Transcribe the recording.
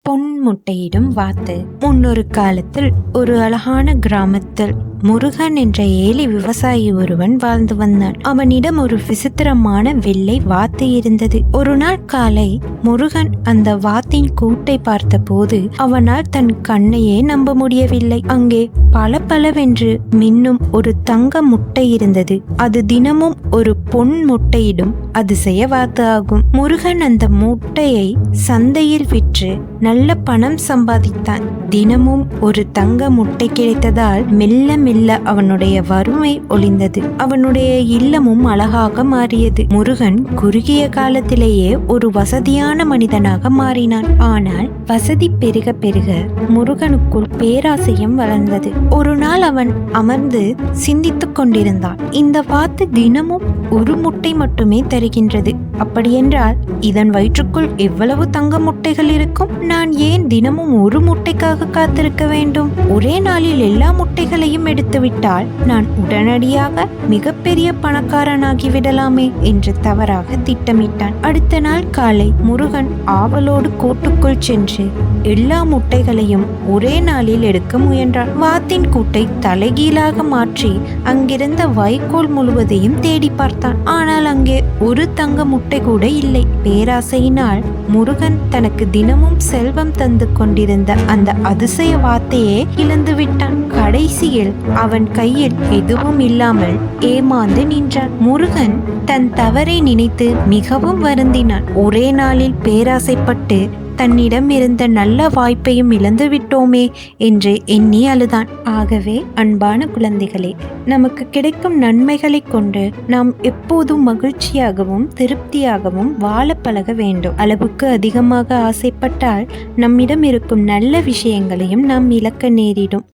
பொன் முட்டையிடும் வாத்து. முன்னொரு காலத்தில் ஒரு அழகான கிராமத்தில் முருகன் என்ற ஏழை விவசாயி ஒருவன் வாழ்ந்து வந்தான். அவனிடம் ஒரு விசித்திரமான வெள்ளை வாத்து இருந்தது. ஒரு நாள் காலை முருகன் அந்த வாத்தின் கூட்டை பார்த்த போது அவனால் தன் கண்ணையே நம்ப முடியவில்லை. அங்கே பளபளவென்று மின்னும் ஒரு தங்க முட்டை இருந்தது. அது தினமும் ஒரு பொன் முட்டையிடும் அதிசய வாத்து ஆகும். முருகன் அந்த முட்டையை சந்தையில் விற்று நல்ல பணம் சம்பாதித்தான். தினமும் ஒரு தங்க முட்டை கிடைத்ததால் மெல்ல மெல்ல அவனுடைய வறுமை ஒளிந்தது. அவனுடைய இல்லமும் அழகாக மாறியது. முருகன் குறுகிய காலத்திலேயே ஒரு வசதியான மனிதனாக மாறினான். ஆனால் வசதி பெருக பெருக முருகனுக்குள் பேராசையும் வளர்ந்தது. ஒரு நாள் அவன் அமர்ந்து சிந்தித்துக் கொண்டிருந்தான். இந்த வாத்து தினமும் ஒரு முட்டை மட்டுமே தருகின்றது. அப்படியென்றால் இதன் வயிற்றுக்குள் எவ்வளவு தங்க முட்டைகள் இருக்கும்? நான் ஏன் தினமும் ஒரு முட்டைக்காக காத்திருக்க வேண்டும்? ஒரே நாளில் எல்லா முட்டைகளையும் எடுத்துவிட்டால் நான் உடனடியாக மிகப்பெரிய பணக்காரனாகி விடலாமே என்று தவறாக திட்டமிட்டான். அடுத்த நாள் காலை முருகன் ஆவலோடு கூட்டுக்குள் சென்று எல்லா முட்டைகளையும் ஒரே நாளில் எடுக்க முயன்றான். வாத்தின் கூட்டை தலைகீழாக மாற்றி அங்கிருந்த வைக்கோல் முழுவதையும் தேடி பார்த்தான். ஆனால் அங்கே ஒரு தங்க முட்டை கூட இல்லை. பேராசையினால் முருகன் தனக்கு தினமும் செல்வம் தந்து கொண்டிருந்த அந்த அதிசய வாத்தையே இழந்து விட்டான். கடைசியில் அவன் கையில் எதுவும் இல்லாமல் ஏமாந்து நின்றான். முருகன் தன் தவறை நினைத்து மிகவும் வருந்தினான். ஒரே நாளில் பேராசைப்பட்டு தன்னிடம் இருந்த நல்ல வாய்ப்பையும் இழந்து விட்டோமே என்று எண்ணி அழுதான். ஆகவே அன்பான குழந்தைகளே, நமக்கு கிடைக்கும் நன்மைகளை கொண்டு நாம் எப்போதும் மகிழ்ச்சியாகவும் திருப்தியாகவும் வாழ பழக வேண்டும். அளவுக்கு அதிகமாக ஆசைப்பட்டால் நம்மிடம் இருக்கும் நல்ல விஷயங்களையும் நாம் இழக்க நேரிடும்.